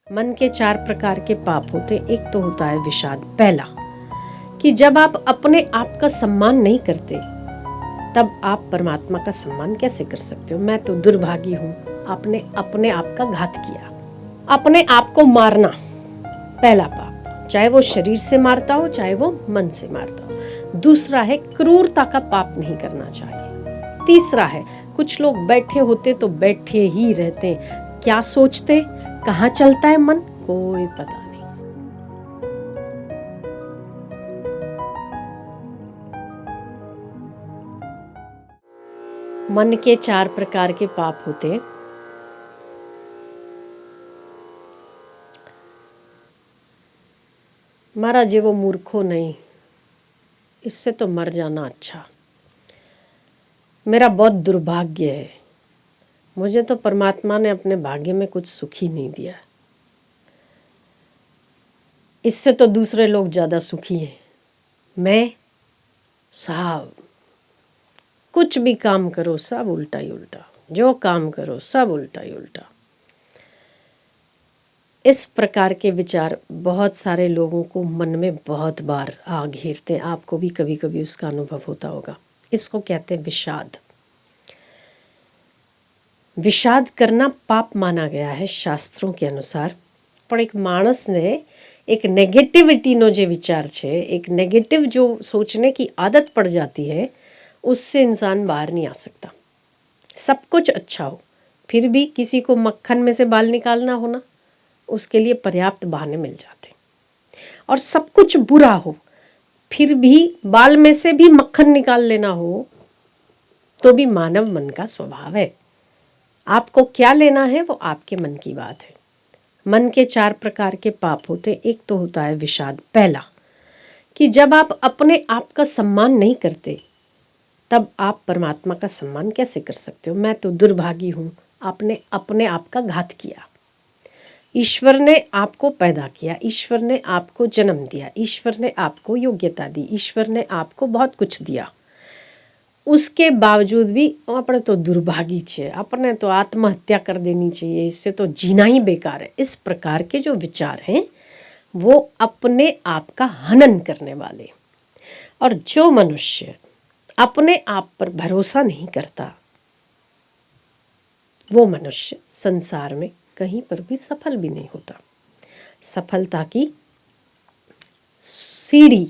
मन के 4 प्रकार के पाप होते। एक तो होता है विषाद। पहला कि जब आप अपने आप का सम्मान नहीं करते तब आप परमात्मा का सम्मान कैसे कर सकते हो। मैं तो दुर्भागी हूँ, आपने अपने आप का घात किया। अपने आप को मारना पहला पाप, चाहे वो शरीर से मारता हो चाहे वो मन से मारता हो। दूसरा है क्रूरता का पाप नहीं करना चाहिए। तीसरा है कुछ लोग बैठे होते तो बैठे ही रहते, क्या सोचते, कहाँ चलता है मन, कोई पता नहीं। मन के 4 प्रकार के पाप होते। मारा जेवो मूर्खो नहीं, इससे तो मर जाना अच्छा। मेरा बहुत दुर्भाग्य है, मुझे तो परमात्मा ने अपने भाग्य में कुछ सुख ही नहीं दिया, इससे तो दूसरे लोग ज़्यादा सुखी हैं। मैं साहब कुछ भी काम करो सब उल्टा ही उल्टा, जो काम करो सब उल्टा ही उल्टा। इस प्रकार के विचार बहुत सारे लोगों को मन में बहुत बार आ घेरते हैं। आपको भी कभी कभी उसका अनुभव होता होगा। इसको कहते हैं विषाद। विषाद करना पाप माना गया है शास्त्रों के अनुसार। પણ એક માણસને एक नेगेटिविटीનો જે विचार છે, एक नेगेटिव जो सोचने की आदत पड़ जाती है, उससे इंसान बाहर नहीं आ सकता। सब कुछ अच्छा हो फिर भी किसी को मक्खन में से बाल निकालना हो ना, उसके लिए पर्याप्त बहाने मिल जाते। और सब कुछ बुरा हो फिर भी बाल में से भी मक्खन निकाल लेना हो तो भी मानव मन का स्वभाव है। आपको क्या लेना है वो आपके मन की बात है। मन के 4 प्रकार के पाप होते। एक तो होता है विषाद। पहला कि जब आप अपने आप का सम्मान नहीं करते तब आप परमात्मा का सम्मान कैसे कर सकते हो। मैं तो दुर्भागी हूँ, आपने अपने आप का घात किया। ईश्वर ने आपको पैदा किया, ईश्वर ने आपको जन्म दिया, ईश्वर ने आपको योग्यता दी, ईश्वर ने आपको बहुत कुछ दिया, उसके बावजूद भी अपने तो दुर्भागी छे, अपने तो आत्महत्या कर देनी चाहिए, इससे तो जीना ही बेकार है। इस प्रकार के जो विचार हैं वो अपने आप का हनन करने वाले। और जो मनुष्य अपने आप पर भरोसा नहीं करता वो मनुष्य संसार में कहीं पर भी सफल भी नहीं होता। सफलता की सीढ़ी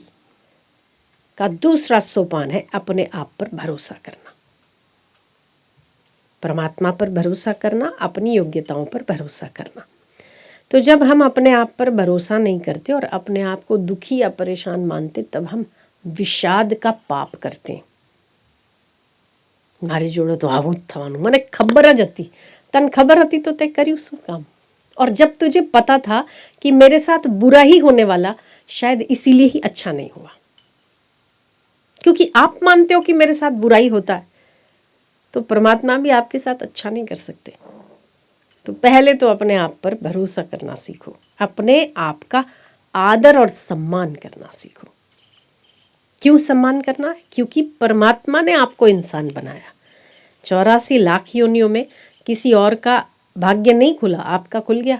का दूसरा सोपान है अपने आप पर भरोसा करना, परमात्मा पर भरोसा करना, अपनी योग्यताओं पर भरोसा करना। तो जब हम अपने आप पर भरोसा नहीं करते और अपने आप को दुखी या परेशान मानते तब हम विषाद का पाप करते हैं। મારી જોડે તો આવું જ થવાનું, મને ખબર જ હતી। તને ખબર હતી તો તે કર્યું શું કામ। और जब तुझे पता था कि मेरे साथ बुरा ही होने वाला, शायद इसीलिए ही अच्छा नहीं हुआ, क्योंकि आप मानते हो कि मेरे साथ बुराई होता है तो परमात्मा भी आपके साथ अच्छा नहीं कर सकते। तो पहले तो अपने आप पर भरोसा करना सीखो, अपने आप का आदर और सम्मान करना सीखो। क्यों सम्मान करना है? क्योंकि परमात्मा ने आपको इंसान बनाया। 84 लाख योनियों में किसी और का भाग्य नहीं खुला, आपका खुल गया,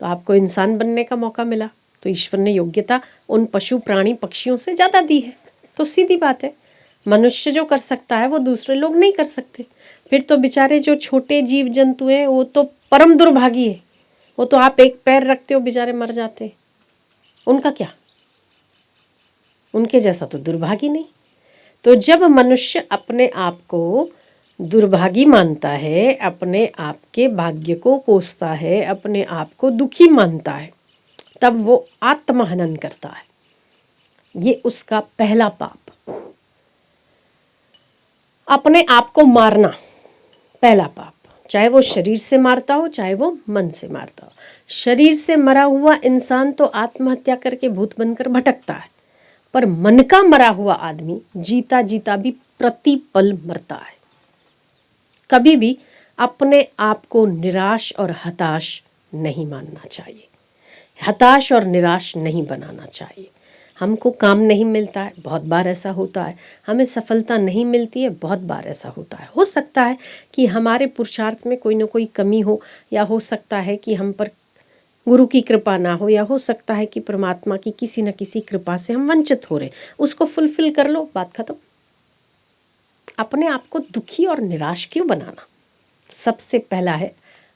तो आपको इंसान बनने का मौका मिला। तो ईश्वर ने योग्यता उन पशु प्राणी पक्षियों से ज़्यादा दी है। तो सीधी बात है, मनुष्य जो कर सकता है वो दूसरे लोग नहीं कर सकते। फिर तो बेचारे जो छोटे जीव जंतु हैं वो तो परम दुर्भागी है। वो तो आप एक पैर रखते हो बेचारे मर जाते, उनका क्या, उनके जैसा तो दुर्भागी नहीं। तो जब मनुष्य अपने आप को दुर्भागी मानता है, अपने आप के भाग्य को कोसता है, अपने आप को दुखी मानता है, तब वो आत्महनन करता है। ये उसका पहला पाप। अपने आप को मारना पहला पाप, चाहे वो शरीर से मारता हो चाहे वो मन से मारता हो। शरीर से मरा हुआ इंसान तो आत्महत्या करके भूत बनकर भटकता है, पर मन का मरा हुआ आदमी जीता जीता भी प्रतिपल मरता है। कभी भी अपने आप को निराश और हताश नहीं मानना चाहिए, हताश और निराश नहीं बनाना चाहिए। हमको काम नहीं मिलता है, बहुत बार ऐसा होता है। हमें सफलता नहीं मिलती है, बहुत बार ऐसा होता है। हो सकता है कि हमारे पुरुषार्थ में कोई ना कोई कमी हो, या हो सकता है कि हम पर गुरु की कृपा ना हो, या हो सकता है कि परमात्मा की किसी न किसी कृपा से हम वंचित हो रहे, उसको फुलफिल कर लो, बात खत्म। अपने आप को दुखी और निराश क्यों बनाना? सबसे पहला है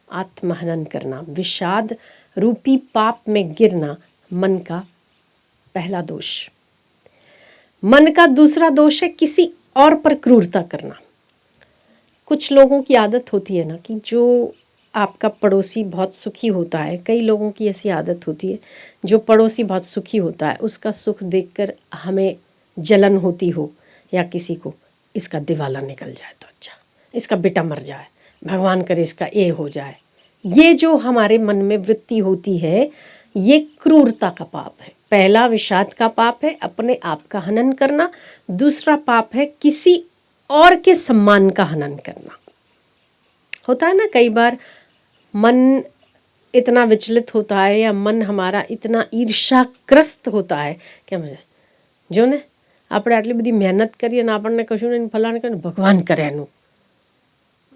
आत्महनन करना, विषाद रूपी पाप में गिरना मन का पहला दोष। मन का दूसरा दोष है किसी और पर क्रूरता करना। कुछ लोगों की आदत होती है ना कि जो आपका पड़ोसी बहुत सुखी होता है, कई लोगों की ऐसी आदत होती है, जो पड़ोसी बहुत सुखी होता है उसका सुख देखकर हमें जलन होती हो, या किसी को इसका दिवाला निकल जाए तो अच्छा, इसका बेटा मर जाए, भगवान करे इसका ये हो जाए। ये जो हमारे मन में वृत्ति होती है, ये क्रूरता का पाप है। पहला विषाद का पाप है अपने आप का हनन करना, दूसरा पाप है किसी और के सम्मान का हनन करना। होता है ना कई बार मन इतना विचलित होता है, या मन हमारा इतना ईर्ष्याग्रस्त होता है કે જો ને આપણે આટલી બધી મહેનત કરીએ ને આપણને કશું નહીં, ફલાણ કરે, ભગવાન કરે એનું,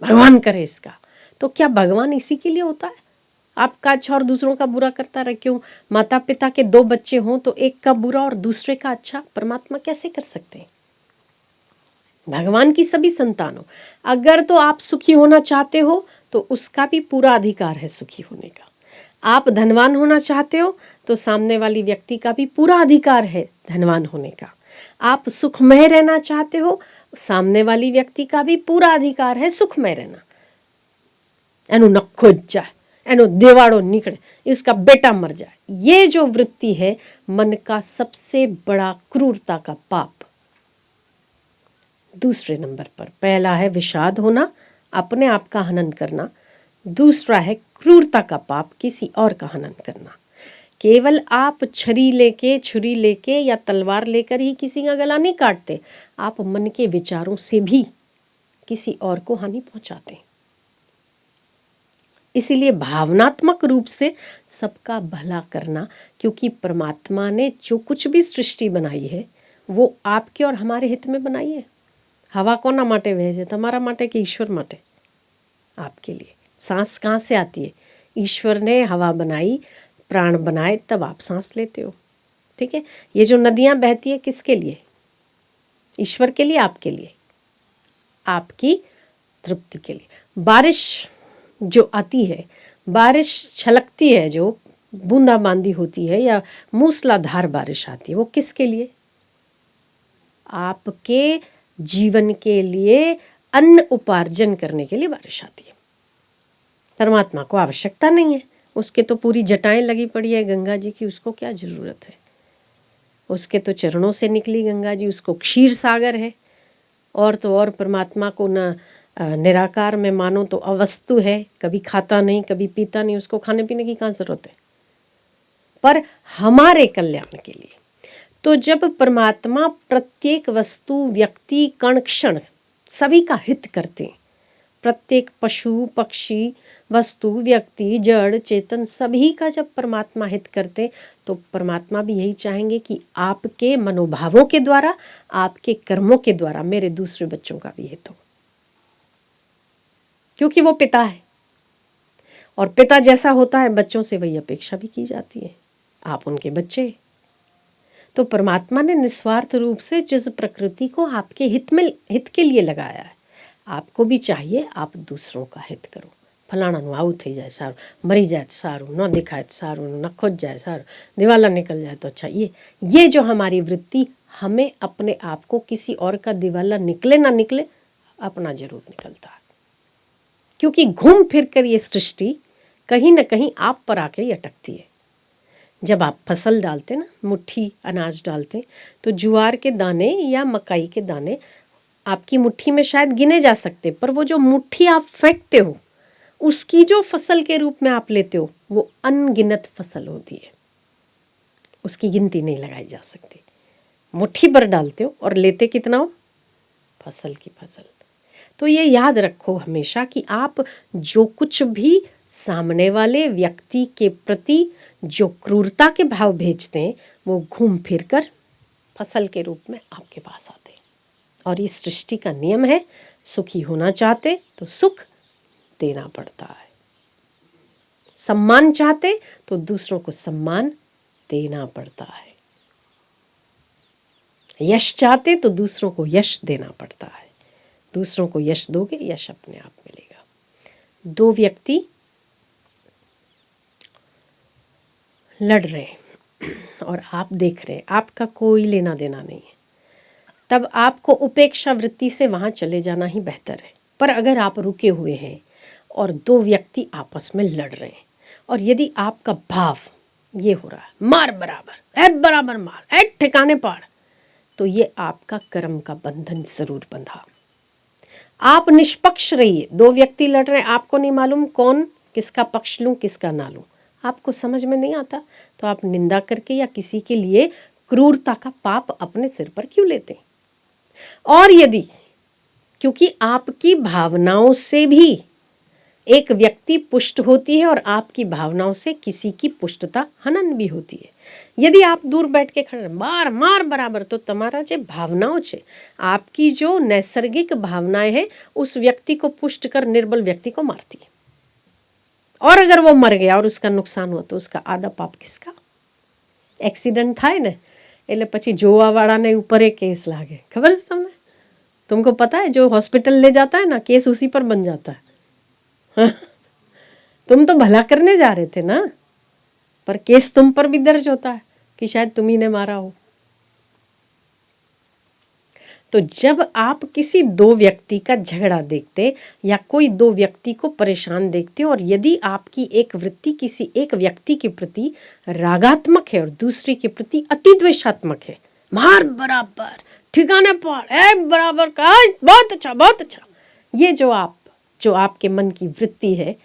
भगवान करे इसका। तो क्या भगवान इसी के लिए होता है? आपका अच्छा और दूसरों का बुरा करता रहे? क्यों माता पिता के 2 बच्चे हों तो एक का बुरा और दूसरे का अच्छा परमात्मा कैसे कर सकते हैं? भगवान की सभी संतानों, अगर तो आप सुखी होना चाहते हो तो उसका भी पूरा अधिकार है सुखी होने का। आप धनवान होना चाहते हो तो सामने वाली व्यक्ति का भी पूरा अधिकार है धनवान होने का। आप सुखमय रहना चाहते हो, सामने वाली व्यक्ति का भी पूरा अधिकार है सुखमय रहना। एनु नखो ज जाए, एनु देवाड़ो निकले, इसका बेटा मर जाए, ये जो वृत्ति है मन का सबसे बड़ा क्रूरता का पाप। दूसरे नंबर पर पहला है विषाद होना, अपने आप का हनन करना। दूसरा है क्रूरता का पाप, किसी और का हनन करना। केवल आप छुरी लेके या तलवार लेकर ही किसी का गला नहीं काटते, आप मन के विचारों से भी किसी और को हानि पहुंचाते हैं। इसीलिए भावनात्मक रूप से सबका भला करना, क्योंकि परमात्मा ने जो कुछ भी सृष्टि बनाई है वो आपके और हमारे हित में बनाई है। हवा कोना माटे वहे छे? तमारा माटे कि ईश्वर माटे? आपके लिए। सांस कहाँ से आती है? ईश्वर ने हवा बनाई, प्राण बनाए, तब आप सांस लेते हो। ठीक है, ये जो नदियाँ बहती है किसके लिए? ईश्वर के लिए, आपके लिए, आपकी तृप्ति के लिए। बारिश जो आती है, बारिश छलकती है, जो बूंदाबांदी होती है या मूसलाधार बारिश आती है, वो किसके लिए? आपके जीवन के लिए, अन्न उपार्जन करने के लिए बारिश आती है। परमात्मा को आवश्यकता नहीं है, उसके तो पूरी जटाएं लगी पड़ी है गंगा जी की, उसको क्या जरूरत है? उसके तो चरणों से निकली गंगा जी, उसको क्षीर सागर है। और तो और परमात्मा को न निराकार में मानो तो अवस्तु है, कभी खाता नहीं, कभी पीता नहीं, उसको खाने पीने की कहाँ जरूरत है? पर हमारे कल्याण के लिए। तो जब परमात्मा प्रत्येक वस्तु, व्यक्ति, कण, क्षण सभी का हित करते हैं, प्रत्येक पशु, पक्षी, वस्तु, व्यक्ति, जड़, चेतन सभी का जब परमात्मा हित करते, तो परमात्मा भी यही चाहेंगे कि आपके मनोभावों के द्वारा, आपके कर्मों के द्वारा मेरे दूसरे बच्चों का भी हित हो, क्योंकि वो पिता है और पिता जैसा होता है बच्चों से वही अपेक्षा भी की जाती है। आप उनके बच्चे। तो परमात्मा ने निस्वार्थ रूप से जिस प्रकृति को आपके हित के लिए लगाया है, आपको भी चाहिए आप दूसरों का हित करो। फलाणाનું આવું થઈ જાય સારું, મરી જાય તો સારું, ન દેખાય તો સારું, નખો જ જાય સારું, दिवाला निकल जाए तो अच्छा। ये जो हमारी वृत्ति, हमें अपने आप को किसी और का दिवाला निकले ना निकले, अपना जरूर निकलता है, क्योंकि घूम फिर कर ये सृष्टि कहीं ना कहीं आप पर आके ही अटकती है। जब आप फसल डालते ना, मुट्ठी अनाज डालते, तो ज्वार के दाने या मकाई के दाने आपकी मुट्ठी में शायद गिने जा सकते, पर वो जो मुट्ठी आप फेंकते हो, उसकी जो फसल के रूप में आप लेते हो, वो अनगिनत फसल होती है, उसकी गिनती नहीं लगाई जा सकती। मुट्ठी भर डालते हो और लेते कितना हो? फसल की फसल। तो ये याद रखो हमेशा कि आप जो कुछ भी सामने वाले व्यक्ति के प्रति जो क्रूरता के भाव भेजते हैं, वो घूम फिर कर फसल के रूप में आपके पास आते हैं। और ये सृष्टि का नियम है, सुखी होना चाहते तो सुख देना पड़ता है। सम्मान चाहते तो दूसरों को सम्मान देना पड़ता है, यश चाहते तो दूसरों को यश देना पड़ता है। दूसरों को यश दोगे, यश अपने आप मिलेगा। दो व्यक्ति लड़ रहे हैं और आप देख रहे हैं, आपका कोई लेना देना नहीं है, तब आपको उपेक्षा वृत्ति से वहाँ चले जाना ही बेहतर है। पर अगर आप रुके हुए हैं और दो व्यक्ति आपस में लड़ रहे हैं और यदि आपका भाव ये हो रहा है, मार बराबर, ऐ बराबर मार, ऐ ठिकाने पाड़, तो ये आपका कर्म का बंधन जरूर बंधा। आप निष्पक्ष रहिए। दो व्यक्ति लड़ रहे हैं, आपको नहीं मालूम कौन किसका पक्ष लूं किसका ना लूं, आपको समझ में नहीं आता, तो आप निंदा करके या किसी के लिए क्रूरता का पाप अपने सिर पर क्यों लेते हैं? और यदि क्योंकि आपकी भावनाओं से भी एक व्यक्ति पुष्ट होती है और आपकी भावनाओं से किसी की पुष्टता हनन भी होती है। यदि आप दूर बैठ के खड़े मार मार बराबर, तो तुम्हारा जो भावनाओं છે, आपकी जो नैसर्गिक भावनाएं हैं उस व्यक्ति को पुष्ट कर निर्बल व्यक्ति को मारती है। और अगर वो मर गया और उसका नुकसान हुआ तो उसका आधा पाप किसका? एक्सीडेंट થાય ને એટલે પછી જોવાવાળાને ઉપર એક કેસ લાગે, खबर है તમને? तुमको पता है जो हॉस्पिटल ले जाता है ना, केस उसी पर बन जाता है। तुम तो भला करने जा रहे थे ना, पर केस तुम पर भी दर्ज होता है कि शायद तुम ही ने मारा हो। तो जब आप किसी दो व्यक्ति का झगड़ा देखते या कोई दो व्यक्ति को परेशान देखते हो और यदि आपकी एक वृत्ति किसी एक व्यक्ति के प्रति रागात्मक है और दूसरे के प्रति अति द्वेषात्मक है, मार बराबर, ठिकाने पाड़, ऐ बराबर का, बहुत अच्छा बहुत अच्छा, ये जो आपके मन की वृत्ति है,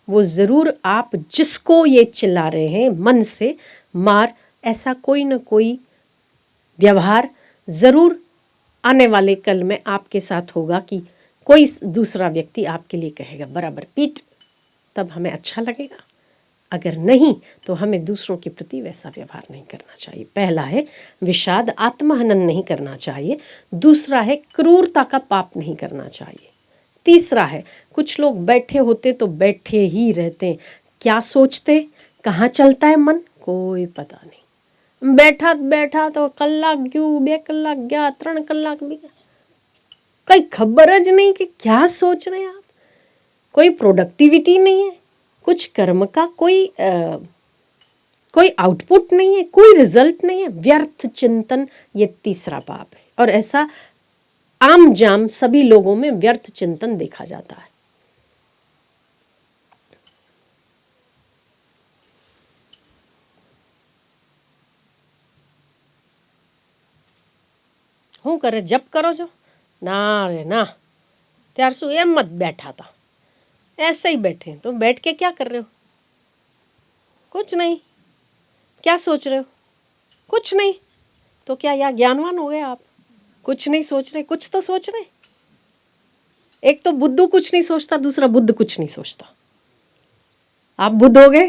वो जरूर आप जिसको ये चिल्ला रहे हैं मन से मार, ऐसा कोई न कोई व्यवहार जरूर आने वाले कल में आपके साथ होगा कि कोई दूसरा व्यक्ति आपके लिए कहेगा बराबर पीट, तब हमें अच्छा लगेगा। अगर नहीं तो हमें दूसरों के प्रति वैसा व्यवहार नहीं करना चाहिए। पहला है विषाद, आत्महनन नहीं करना चाहिए। दूसरा है क्रूरता का पाप नहीं करना चाहिए। तीसरा है कुछ लोग बैठे होते तो बैठे ही रहते हैं, क्या सोचते, कहाँ चलता है मन, कोई पता नहीं। बैठा बैठा तो कलाक गયું, 2 કલાક ગયા, 3 કલાક भी गया, कई खबर ज नहीं कि क्या सोच रहे हैं आप। कोई प्रोडक्टिविटी नहीं है, कुछ कर्म का कोई आउटपुट नहीं है, कोई रिजल्ट नहीं है, व्यर्थ चिंतन, ये तीसरा पाप है। और ऐसा आम जाम सभी लोगों में व्यर्थ चिंतन देखा जाता है। હું કરે જપ કરો છો? ना रे ना, ત્યાર શું એમ જ बैठा था, ऐसे ही बैठे। तो बैठ के क्या कर रहे हो? कुछ नहीं। क्या सोच रहे हो? कुछ नहीं। तो क्या या ज्ञानवान हो गए आप? कुछ नहीं सोच रहे, कुछ तो सोच रहे। एक तो बुद्धू कुछ नहीं सोचता, दूसरा बुद्ध कुछ नहीं सोचता। आप बुद्ध हो गए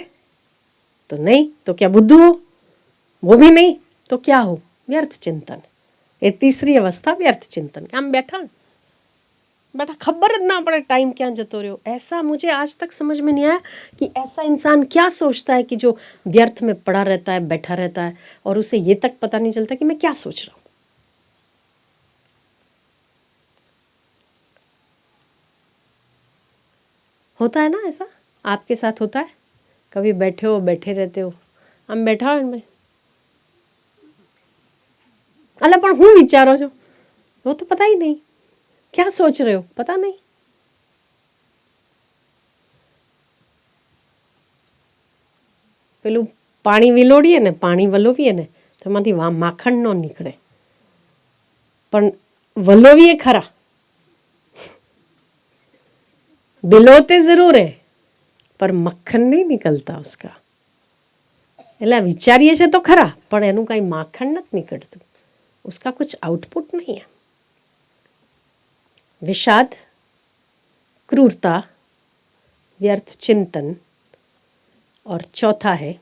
तो नहीं, तो क्या बुद्धू हो? वो भी नहीं तो क्या हो? व्यर्थ चिंतन। ये तीसरी अवस्था व्यर्थ चिंतन। आम बैठा खबर ना पड़े टाइम क्या जतो रहो। ऐसा मुझे आज तक समझ में नहीं आया कि ऐसा इंसान क्या सोचता है कि जो व्यर्थ में पड़ा रहता है, बैठा रहता है और उसे ये तक पता नहीं चलता कि मैं क्या सोच रहा हूँ। होता है ना ऐसा? आपके साथ होता है? कभी बैठे हो, बैठे रहते हो, हम बैठा हो इनमें अल्लाह पण હું વિચારો છો, वो तो पता ही नहीं, क्या सोच रहे हो पता नहीं। પેલું પાણી વિલોડીએ ને, પાણી વલોવીએ ને તો એમાંથી માખણ ન નીકળે, પણ વલોવીએ ખરા, बिलोते जरूर है पर मक्खन नहीं निकलता उसका। એટલે વિચારીએ છે તો ખરા પણ એનું કાંઈ માખણ નથી નીકળતું, उसका कुछ आउटपुट नहीं है। विषाद, क्रूरता, व्यर्थ चिंतन, और चौथा है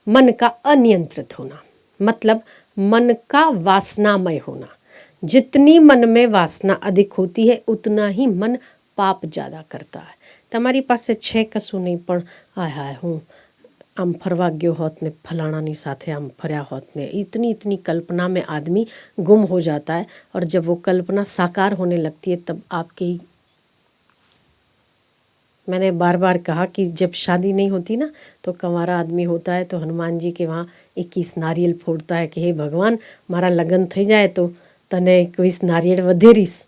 मन का अनियंत्रित होना, मतलब मन का वासनामय होना। जितनी मन में वासना अधिक होती है उतना ही मन पाप ज़्यादा करता है। તમારી પાસે છે કશું નહીં, પણ હાય હાય હું આમ ફરવા ગયો હોત ને फलानानी साथे आम फर्या होत ने, इतनी इतनी कल्पना में आदमी गुम हो जाता है। और जब वो कल्पना साकार होने लगती है तब आपकी, मैंने बार बार कहा कि जब शादी नहीं होती ना तो कंवारा आदमी होता है तो हनुमान जी के वहाँ 21 नारियल फोड़ता है कि हे भगवान मारा लग्न થઈ જાય તો તને 21 નારિયેળ વધેરીશ,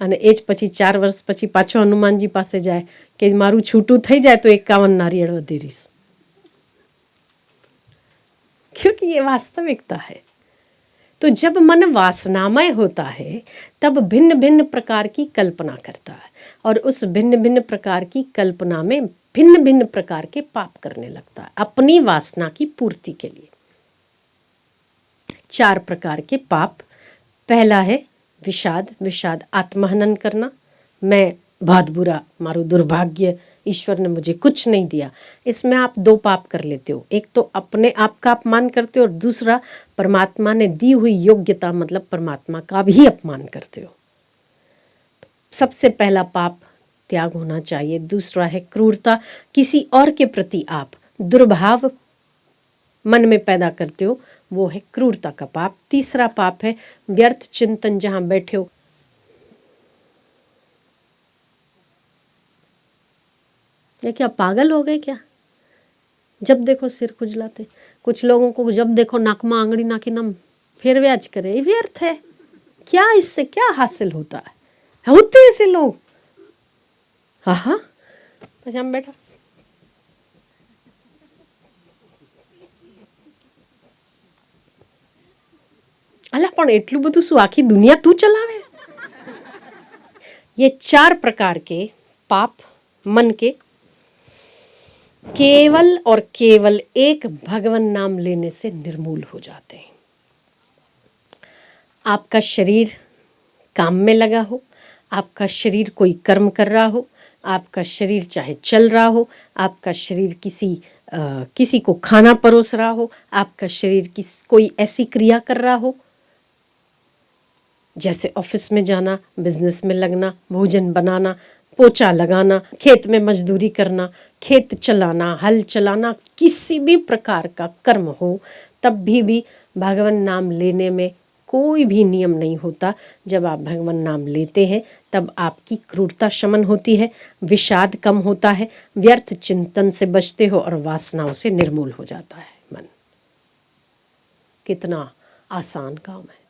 અને એ જ પછી 4 વર્ષ પછી પાછો હનુમાનજી પાસે જાય કે મારું છૂટું થઈ જાય તો 51 નારિયેળ વધેરીશ, क्योंकि ये वास्तविकता है। तो जब मन वासनामय होता है तब भिन्न भिन्न प्रकार की कल्पना करता है, और उस भिन्न भिन्न प्रकार की कल्पना में भिन्न भिन्न प्रकार के पाप करने लगता है अपनी वासना की पूर्ति के लिए। 4 प्रकार के पाप। पहला है विषाद। विषाद आत्महनन करना, मैं बहुत बुरा, मारू दुर्भाग्य, ईश्वर ने मुझे कुछ नहीं दिया। इसमें आप 2 पाप कर लेते हो, एक तो अपने आप का अपमान करते हो और दूसरा परमात्मा ने दी हुई योग्यता मतलब परमात्मा का भी अपमान करते हो। सबसे पहला पाप त्याग होना चाहिए। दूसरा है क्रूरता, किसी और के प्रति आप दुर्भाव मन में पैदा करते हो, वो है क्रूरता का पाप। तीसरा पाप है व्यर्थ चिंतन, जहाँ बैठे हो ये क्या पागल हो गए क्या, जब देखो सिर खुजलाते, कुछ लोगों को जब देखो नाक में आंगड़ी नाकी नम फिर व्याज करे, ये व्यर्थ है। क्या इससे क्या हासिल होता है, होते ऐसे लोग। हाँ પછી આમ બેઠા અલા પણ એટલું બધું શું આખી દુનિયા તું ચલાવે। ये 4 प्रकार के पाप मन के केवल और केवल एक भगवान नाम लेने से निर्मूल हो जाते हैं। आपका शरीर काम में लगा हो, आपका शरीर कोई कर्म कर रहा हो, आपका शरीर चाहे चल रहा हो, आपका शरीर किसी को खाना परोस रहा हो, आपका शरीर कोई ऐसी क्रिया कर रहा हो जैसे ऑफिस में जाना, बिजनेस में लगना, भोजन बनाना, पोछा लगाना, खेत में मजदूरी करना, खेत चलाना, हल चलाना, किसी भी प्रकार का कर्म हो, तब भी भगवान नाम लेने में कोई भी नियम नहीं होता। जब आप भगवान नाम लेते हैं तब आपकी क्रूरता शमन होती है, विषाद कम होता है, व्यर्थ चिंतन से बचते हो और वासनाओं से निर्मूल हो जाता है मन। कितना आसान काम है।